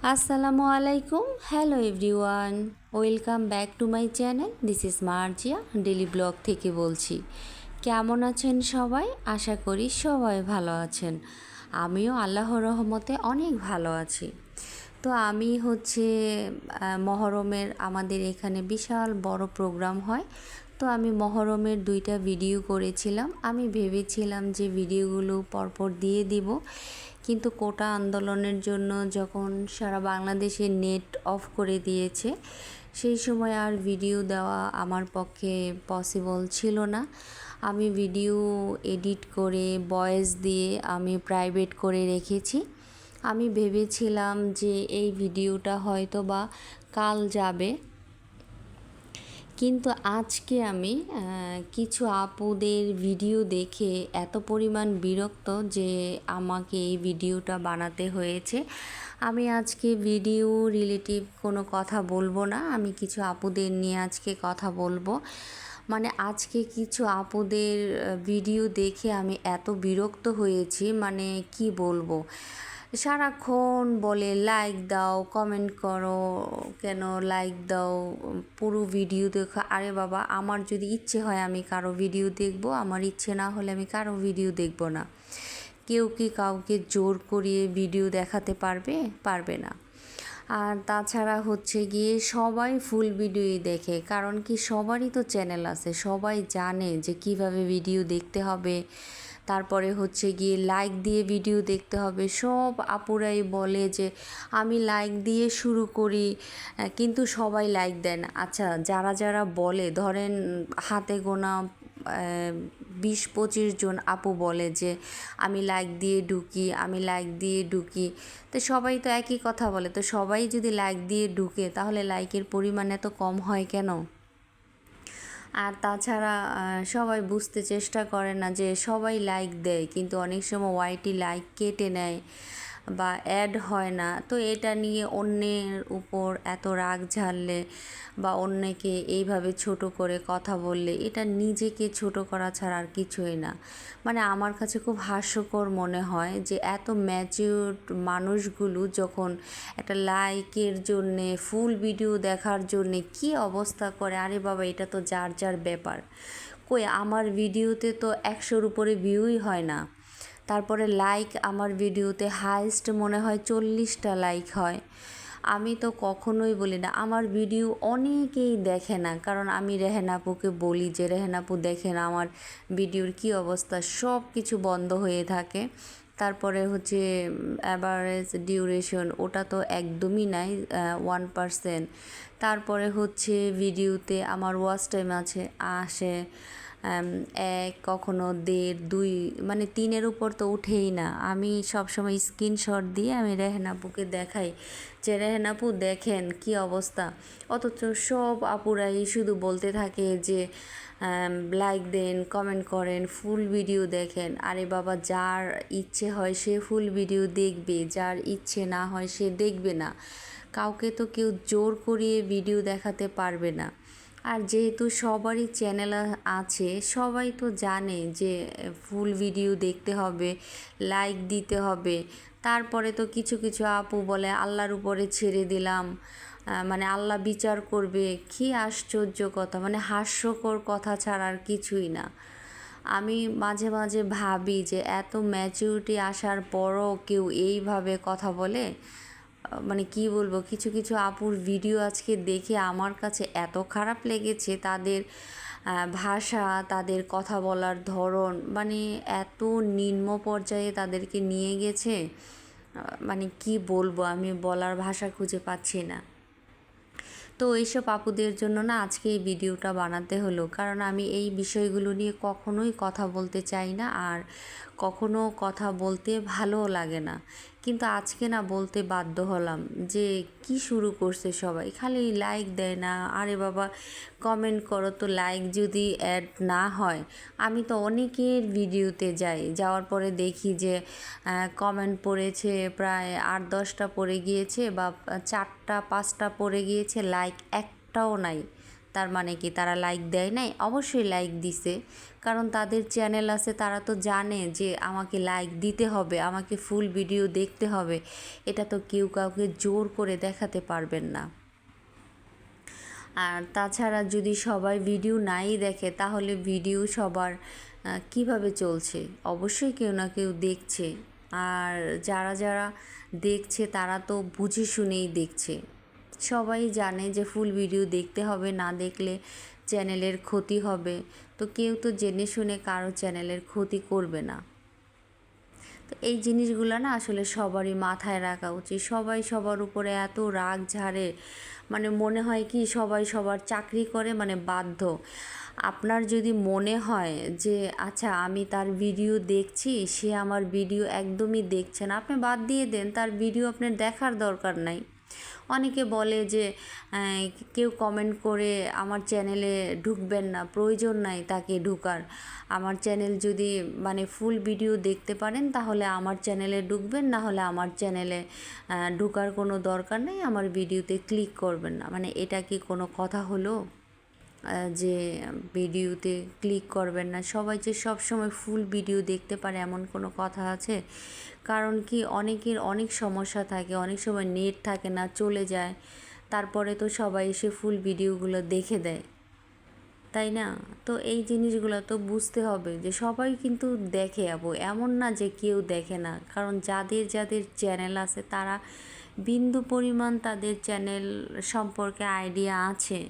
আসসালামু আলাইকুম, hello everyone, welcome back to my channel. This is Marjia, daily blog থেকে বলছি। কেমন আছেন সবাই? আশা করি সবাই ভালো আছেন। আমিও আল্লাহর রহমতে অনেক ভালো আছি। তো আমি মহরমের আমাদের এখানে বিশাল বড় প্রোগ্রাম হয়। তো আমি মহরমের 2টা ভিডিও করেছিলাম। আমি ভেবেছিলাম যে ভিডিওগুলো পরপর দিয়ে দিব, কিন্তু কোটা আন্দোলনের জন্য যখন সারা বাংলাদেশে নেট অফ করে দিয়েছে, সেই সময় আর ভিডিও দেওয়া আমার পক্ষে পসিবল ছিল না। আমি ভিডিও এডিট করে ভয়েস দিয়ে আমি প্রাইভেট করে রেখেছি। আমি ভেবেছিলাম যে এই ভিডিওটা হয়তো বা কাল যাবে, কিন্তু আজকে আমি কিছু আপুদের ভিডিও দেখে এত পরিমাণ বিরক্ত যে আমাকে এই ভিডিওটা বানাতে হয়েছে। আমি আজকে ভিডিও রিলেটিভ কোনো কথা বলবো না, আমি কিছু আপুদের নিয়ে আজকে কথা বলবো। মানে আজকে কিছু আপুদের ভিডিও দেখে আমি এত বিরক্ত হয়েছি, মানে কি বলবো। সারাক্ষণ বলে লাইক দাও, কমেন্ট করো, কেন লাইক দাও, পুরো ভিডিও দেখো। আরে বাবা, আমার যদি ইচ্ছে হয় আমি কারো ভিডিও দেখব, আমার ইচ্ছে না হলে আমি কারো ভিডিও দেখব না। কেউ কি কাউকে জোর করিয়ে ভিডিও দেখাতে পারবে? পারবে না। আর তাছাড়া গিয়ে সবাই ফুল ভিডিওই দেখে, কারণ কি সবারই তো চ্যানেল আছে, সবাই জানে যে কিভাবে ভিডিও দেখতে হবে। তারপরে গিয়ে লাইক দিয়ে ভিডিও দেখতে হবে। সব আপুরাই বলে যে আমি লাইক দিয়ে শুরু করি, কিন্তু সবাই লাইক দেয় না। আচ্ছা, যারা যারা বলে, ধরেন হাতে গোনা 20-25 জন আপু বলে যে আমি লাইক দিয়ে ঢুকি, আমি লাইক দিয়ে ঢুকি। তো সবাই তো একই কথা বলে, তো সবাই যদি লাইক দিয়ে ঢুকে তাহলে লাইকের পরিমাণ এত কম হয় কেন? আর তাছাড়া সবাই বুঝতে চেষ্টা করে না যে সবাই লাইক দেয়, কিন্তু অনেক সময় ওয়াইটি লাইক কেটে নেয় বা অ্যাড হয় না। তো এটা নিয়ে অন্যের উপর এত রাগ ঝাড়লে বা অন্যকে এইভাবে ছোট করে কথা বললে, এটা নিজেকে ছোট করা ছাড়া আর কিছুই না। মানে আমার কাছে খুব হাস্যকর মনে হয় যে এত ম্যাচিউর মানুষগুলো যখন একটা লাইকের জন্যে, ফুল ভিডিও দেখার জন্যে কী অবস্থা করে। আরে বাবা, এটা তো যার যার ব্যাপার। কই, আমার ভিডিওতে তো 100-র উপরে ভিউই হয় না। তারপরে লাইক আমার ভিডিওতে হাইয়েস্ট মনে হয় 40টা লাইক হয়। আমি তো কখনোই বলি না, আমার ভিডিও অনেকেই দেখে না, কারণ আমি রেহেনা আপুকে বলি যে রেহেনা আপু দেখেন আমার ভিডিওর কী অবস্থা, সব কিছু বন্ধ হয়ে থাকে। তারপরে অ্যাভারেজ ডিউরেশন, ওটা তো একদমই নাই, 1%। তারপরে ভিডিওতে আমার ওয়াচ টাইম আসে 1, কখনো 1.5, 2, মানে 3-এর উপর তো উঠেই না। আমি সবসময় স্ক্রিনশট দিয়ে আমি রেহেন আপুকে দেখাই যে রেহেন আপু দেখেন কি অবস্থা। অথচ সব আপুরাই শুধু বলতে থাকে যে লাইক দেন, কমেন্ট করেন, ফুল ভিডিও দেখেন। আরে বাবা, যার ইচ্ছে হয় সে ফুল ভিডিও দেখবে, যার ইচ্ছে না হয় সে দেখবে না। কাউকে তো কেউ জোর করিয়ে ভিডিও দেখাতে পারবে না। আর যেহেতু সবারই চ্যানেল আছে, সবাই তো জানে যে ফুল ভিডিও দেখতে হবে, লাইক দিতে হবে। তারপরে তো কিছু কিছু আপু বলে আল্লাহর উপরে ছেড়ে দিলাম, মানে আল্লাহ বিচার করবে। কী আশ্চর্য কথা, মানে হাস্যকর কথা ছাড়া আর কিছুই না। আমি মাঝে মাঝে ভাবি যে এত ম্যাচুরিটি আসার পরও কেউ এইভাবে কথা বলে। মানে কি বলবো, কিছু কিছু আপুর ভিডিও আজকে দেখে আমার কাছে এত খারাপ লেগেছে। তাদের ভাষা, তাদের কথা বলার ধরন, মানে এত নিম্ন পর্যায়ে তাদেরকে নিয়ে গেছে। মানে কি বলবো, আমি বলার ভাষা খুঁজে পাচ্ছি না। তো এইসব আপুদের জন্য না আজকে এই ভিডিওটা বানাতে হলো, কারণ আমি এই বিষয়গুলো নিয়ে কখনোই কথা বলতে চাই না, আর কখনো কথা বলতে ভালোও লাগে না। কিন্তু আজকে না বলতে বাধ্য হলাম যে কি শুরু করছে সবাই, খালি লাইক দেয় না। আরে বাবা, কমেন্ট করো তো, লাইক যদি অ্যাড না হয়। আমি তো অনেকের ভিডিওতে যাই, যাওয়ার পরে দেখি যে কমেন্ট পড়েছে প্রায় 8-10টা পড়ে গিয়েছে, বা 4টা 5টা পড়ে গিয়েছে, লাইক একটাও নাই। তার মানে কি তারা লাইক দেয় নাই? অবশ্যই লাইক দিছে, কারণ তাদের চ্যানেল আছে, তারা তো জানে যে আমাকে লাইক দিতে হবে, আমাকে ফুল ভিডিও দেখতে হবে। এটা তো কেউ কাউকে জোর করে দেখাতে পারবেন না। আর তাছাড়া যদি সবাই ভিডিও নাই দেখে তাহলে ভিডিও সবার কিভাবে চলছে? অবশ্যই কেউ না কেউ দেখছে, আর যারা যারা দেখছে তারা তো বুঝে শুনেই দেখছে। সবাই জানে যে ফুল ভিডিও দেখতে হবে, না দেখলে চ্যানেলের ক্ষতি হবে। তো কেউ তো জেনে শুনে কারো চ্যানেলের ক্ষতি করবে না। তো এই জিনিসগুলো না আসলে সবারই মাথায় রাখা উচিত। সবাই সবার উপরে এত রাগ ঝাড়ে, মানে মনে হয় কি সবাই সবার চাকরি করে, মানে বাধ্য। আপনার যদি মনে হয় যে আচ্ছা আমি তার ভিডিও দেখছি, সে আমার ভিডিও একদমই দেখছে না, আপনি বাদ দিয়ে দেন, তার ভিডিও আপনার দেখার দরকার নাই। অনেকে বলে যে কেউ কমেন্ট করে আমার চ্যানেলে ঢুকবেন না, প্রয়োজন নাই তাকে ঢুকার। আমার চ্যানেল যদি মানে ফুল ভিডিও দেখতে পারেন তাহলে আমার চ্যানেলে ঢুকবেন, না হলে আমার চ্যানেলে ঢুকার কোনো দরকার নেই, আমার ভিডিওতে ক্লিক করবেন না। মানে এটা কি কোনো কথা হলো যে ভিডিওতে ক্লিক করবেন না? সবাই যে সব সময় ফুল ভিডিও দেখতে পারে এমন কোনো কথা আছে? কারণ কি অনেকের অনেক সমস্যা থাকে, অনেক সময় নেট থাকে না, চলে যায়, তারপরে তো সবাই এসে ফুল ভিডিওগুলো দেখে দেয়, তাই না? তো এই জিনিসগুলো তো বুঝতে হবে যে সবাই কিন্তু দেখে, এমন না যে কেউ দেখে না। কারণ যাদের যাদের চ্যানেল আছে তারা বিন্দু পরিমাণ তাদের চ্যানেল সম্পর্কে আইডিয়া আছে।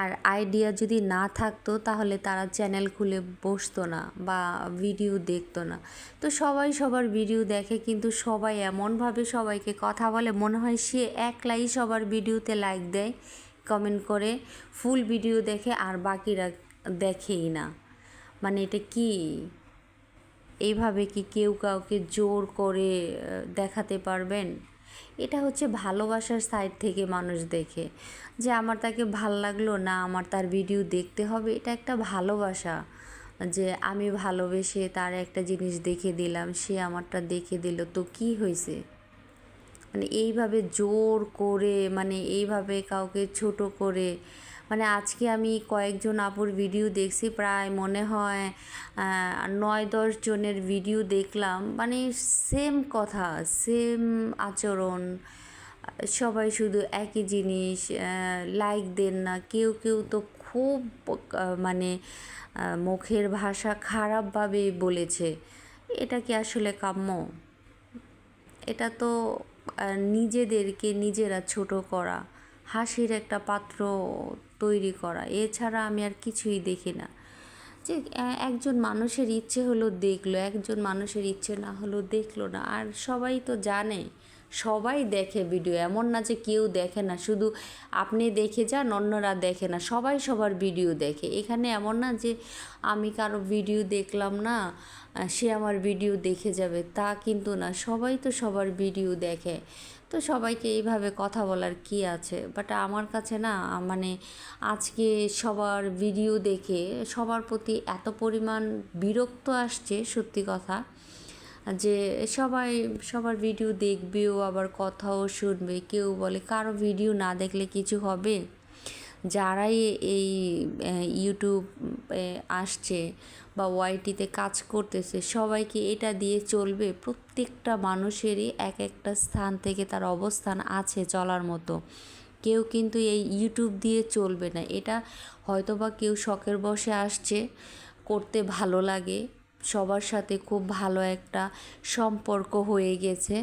আর আইডিয়া যদি না থাকতো তাহলে তারা চ্যানেল খুলে বসতো না বা ভিডিও দেখতো না। তো সবাই সবার ভিডিও দেখে, কিন্তু সবাই এমনভাবে সবাইকে কথা বলে মনে হয় সে একলাই সবার ভিডিওতে লাইক দেয়, কমেন্ট করে, ফুল ভিডিও দেখে, আর বাকিরা দেখেই না। মানে এটা কি? এইভাবে কি কেউ কাউকে জোর করে দেখাতে পারবেন? এটা হচ্ছে ভালোবাসার সাইড থেকে মানুষ দেখে যে আমার তাকে ভাল লাগলো না, আমার তার ভিডিও দেখতে হবে। এটা একটা ভালোবাসা, যে আমি ভালোবেসে তার একটা জিনিস দেখে দিলাম, সে আমারটা দেখে দিল, তো কি হয়েছে? মানে এইভাবে জোর করে, মানে এইভাবে কাউকে ছোট করে, মানে আজকে আমি কয়েকজন আপুর ভিডিও দেখছি, প্রায় মনে হয় 9-10 জনের ভিডিও দেখলাম, মানে সেম কথা, সেম আচরণ, সবাই শুধু একই জিনিস, লাইক দেন না। কেউ কেউ তো খুব মানে মুখের ভাষা খারাপভাবে বলেছে। এটা কি আসলে কাম্য? এটা তো নিজেদেরকে নিজেরা ছোট করা, হাসির একটা পাত্র তৈরি করা, এছাড়া আমি আর কিছুই দেখি না। যে একজন মানুষের ইচ্ছে হলো দেখলো, একজন মানুষের ইচ্ছে না হলো দেখলো না। আর সবাই তো জানে, সবাই দেখে ভিডিও, এমন না যে কেউ দেখে না, শুধু আপনি দেখে যান অন্যরা দেখে না, সবাই সবার ভিডিও দেখে। এখানে এমন না যে আমি কারো ভিডিও দেখলাম না সে আমার ভিডিও দেখে যাবে, তা কিন্তু না, সবাই তো সবার ভিডিও দেখে। তো সবাইকে এইভাবে কথা বলার কি আছে? বাট আমার কাছে না, মানে আজকে সবার ভিডিও দেখে সবার প্রতি এত পরিমাণ বিরক্ত আসছে, সত্যি কথা, যে সবাই সবার ভিডিও দেখবেও আবার কথাও শুনবে। কেউ বলে কারো ভিডিও না দেখলে কিছু হবে? যারাই এই ইউটিউবে আসছে বা ওয়াইটিতে কাজ করতেছে, সবাইকে এটা দিয়ে চলবে? প্রত্যেকটা মানুষেরই এক একটা স্থান থেকে তার অবস্থান আছে চলার মতো। কেউ কিন্তু এই ইউটিউব দিয়ে চলবে না। এটা হয়তোবা কেউ শখের বশে আসছে, করতে ভালো লাগে, সবার সাথে খুব ভালো একটা সম্পর্ক হয়ে গেছে,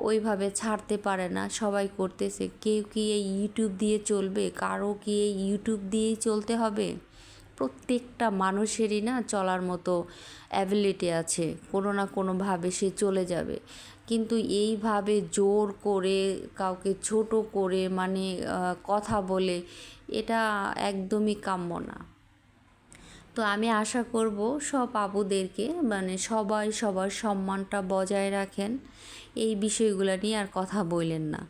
ওইভাবে ছাড়তে পারে না, সবাই করতেছে। কেউ কি এই ইউটিউব দিয়ে চলবে? কারো কি এই ইউটিউব দিয়েই চলতে হবে? প্রত্যেকটা মানুষেরই না চলার মতো অ্যাবিলিটি আছে, কোনো না কোনোভাবে সে চলে যাবে। কিন্তু এইভাবে জোর করে কাউকে ছোট করে, মানে কথা বলে, এটা একদমই কাম্য না। তো আমি আশা করব সব আপুদেরকে, মানে সবাই সবার সম্মানটা বজায় রাখেন, এই বিষয়গুলো নিয়ে আর কথা বললেন না।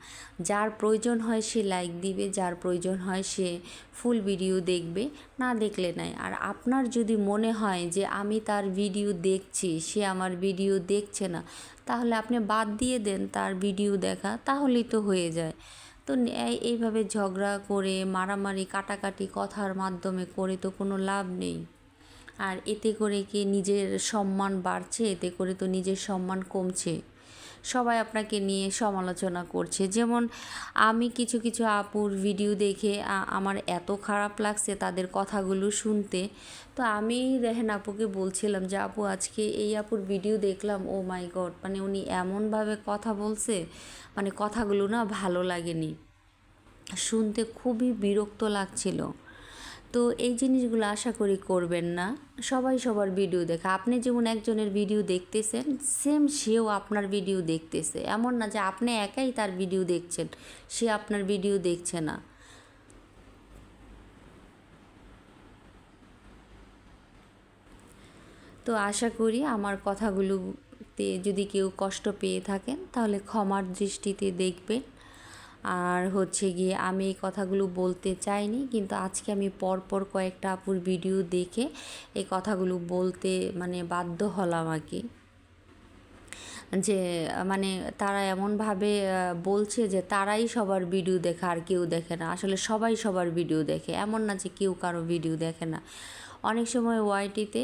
যার প্রয়োজন হয় সে লাইক দিবে, যার প্রয়োজন হয় সে ফুল ভিডিও দেখবে, না দেখলে নাই। আর আপনার যদি মনে হয় যে আমি তার ভিডিও দেখছি, সে আমার ভিডিও দেখছে না, তাহলে আপনি বাদ দিয়ে দেন তার ভিডিও দেখা, তাহলেই তো হয়ে যায়, তো এইভাবে ঝগড়া করে মারামারি কাটাকাটি কথার মাধ্যমে করে তো কোনো লাভ নেই। আর এতে করে কি নিজের সম্মান বাড়ছে? এতে করে তো নিজের সম্মান কমছে। সবাই আপনাকে নিয়ে সমালোচনা করছে। যেমন আমি কিছু কিছু আপুর ভিডিও দেখে আমার এত খারাপ লাগছে তাদের কথাগুলো শুনতে। তো আমি রেহেন আপুকে বলছিলাম যে আপু আজকে এই আপুর ভিডিও দেখলাম, ও মাই গড, মানে উনি এমনভাবে কথা বলছে, মানে কথাগুলো না ভালো লাগেনি, শুনতে খুবই বিরক্ত লাগছিল। তো এই জিনিসগুলো আশা করি করবেন না। সবাই সবার ভিডিও দেখে, আপনি যেমন একজনের ভিডিও দেখতেছেন সেম সেও আপনার ভিডিও দেখতেছে। এমন না যে আপনি একাই তার ভিডিও দেখছেন, সে আপনার ভিডিও দেখছে না। তো আশা করি আমার কথাগুলোতে যদি কেউ কষ্ট পেয়ে থাকেন তাহলে ক্ষমার দৃষ্টিতে দেখবেন। আর হচ্ছে গিয়ে আমি এই কথাগুলো বলতে চাইনি, কিন্তু আজকে আমি পরপর কয়েকটা আপুর ভিডিও দেখে এই কথাগুলো বলতে মানে বাধ্য হলাম আর কি। যে মানে তারা এমনভাবে বলছে যে তারাই সবার ভিডিও দেখে আর কেউ দেখে না। আসলে সবাই সবার ভিডিও দেখে, এমন না যে কেউ কারো ভিডিও দেখে না। অনেক সময় ওয়াইটিতে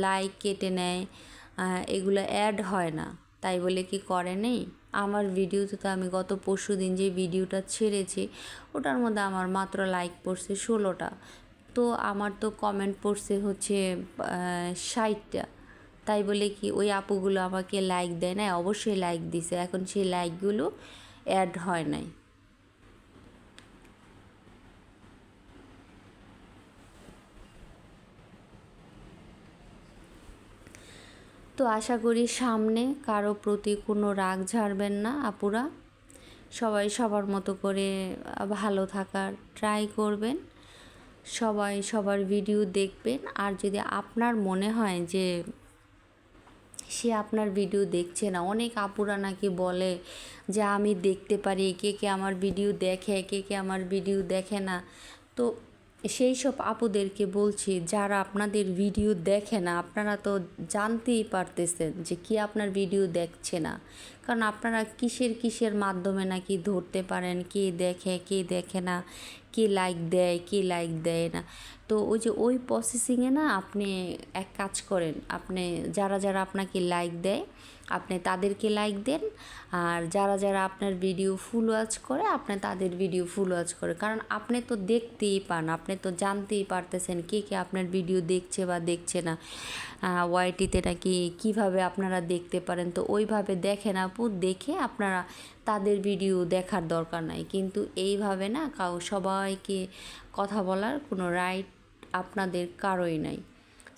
লাইক কেটে নেয়, এগুলো অ্যাড হয় না, তাই বলে কি করে নেই? আমার ভিডিওতে তো আমি গত পরশু দিন যে ভিডিওটা ছেড়েছি ওটার মধ্যে আমার মাত্র লাইক পড়ছে 16টা। তো আমার তো কমেন্ট পড়ছে হচ্ছে 60টা। তাই বলে কি ওই আপুগুলো আমাকে লাইক দেয় না? অবশ্যই লাইক দিছে, এখন সেই লাইকগুলো অ্যাড হয় নাই। তো আশা করি সামনে কারো প্রতি কোনো রাগ ঝাড়বেন না আপুরা। সবাই সবার মতো করে ভালো থাকার ট্রাই করবেন। সবাই সবার ভিডিও দেখবেন। আর যদি আপনার মনে হয় যে সে আপনার ভিডিও দেখছে না, অনেক আপুরা নাকি বলে যে আমি দেখতে পারি, কে কে আমার ভিডিও দেখে, কে কে আমার ভিডিও দেখে না। তো সেই সব আপুদেরকে বলছি, যারা আপনাদের ভিডিও দেখে না আপনারা তো জানতেই পারতেছেন যে কি আপনার ভিডিও দেখছে না। কারণ আপনারা কিসের কিসের মাধ্যমে নাকি ধরতে পারেন কে দেখে কে দেখে না, কে লাইক দেয় কে লাইক দেয় না। তো ওই যে ওই প্রসেসিংয়ে না আপনি এক কাজ করেন, আপনি যারা যারা আপনাকে লাইক দেয় আপনি তাদেরকে লাইক দেন। আর যারা যারা আপনার ভিডিও ফুল ওয়াচ করে আপনি তাদের ভিডিও ফুল ওয়াচ করে। কারণ আপনি তো দেখতেই পান, আপনি তো জানতেই পারতেছেন কে কে আপনার ভিডিও দেখছে বা দেখছে না। ওয়াইটিতে নাকি কীভাবে আপনারা দেখতে পারেন, তো ওইভাবে দেখেন আপু, দেখে আপনারা তাদের ভিডিও দেখার দরকার নাই। কিন্তু এইভাবে না সবাইকে কথা বলার কোনো রাইট আপনাদের কারোই নাই।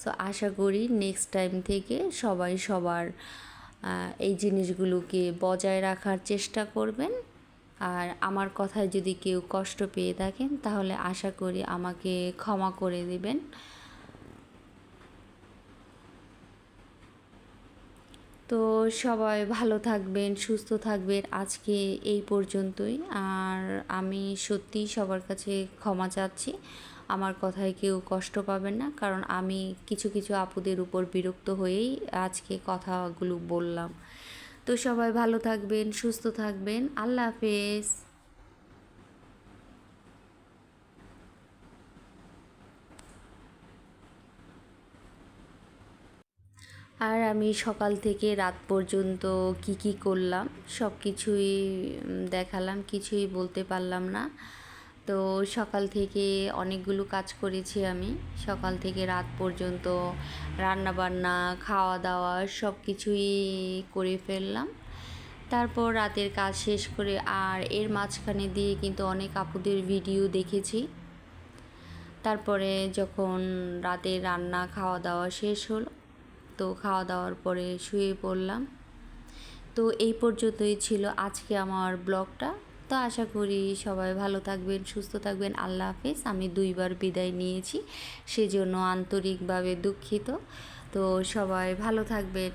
সো আশা করি নেক্সট টাইম থেকে সবাই সবার এই জিনিসগুলোকে বজায় রাখার চেষ্টা করবেন। আর আমার কথায় যদি কেউ কষ্ট পেয়ে থাকেন তাহলে আশা করি আমাকে ক্ষমা করে দেবেন। তো সবাই ভালো থাকবেন, সুস্থ থাকবেন। আজকে এই পর্যন্তই। আর আমি সত্যিই সবার কাছে ক্ষমা চাচ্ছি, আমার কথায় কেউ কষ্ট পাবেন না, কারণ আমি কিছু কিছু আপুদের উপর বিরক্ত হয়েই আজকে কথাগুলো বললাম। তো সবাই ভালো থাকবেন, সুস্থ থাকবেন। আল্লাহ হাফেজ। আর আমি সকাল থেকে রাত পর্যন্ত কি কি করলাম সব কিছুই দেখালাম, কিছুই বলতে পারলাম না। তো সকাল থেকে অনেকগুলো কাজ করেছি আমি, সকাল থেকে রাত পর্যন্ত রান্না বান্না খাওয়া দাওয়া সব কিছুই করে ফেললাম। তারপর রাতের কাজ শেষ করে আর এর মাঝখানে দিয়ে কিন্তু অনেক আপুদের ভিডিও দেখেছি। তারপরে যখন রাতে রান্না খাওয়া দাওয়া শেষ হলো, তো খাওয়া দাওয়ার পরে শুয়ে পড়লাম। তো এই পর্যন্তই ছিল আজকে আমার ব্লগটা। তো আশা করি সবাই ভালো থাকবেন, সুস্থ থাকবেন। আল্লাহ হাফেজ। আমি 2বার বিদায় নিয়েছি, সেজন্য আন্তরিকভাবে দুঃখিত। তো সবাই ভালো থাকবেন।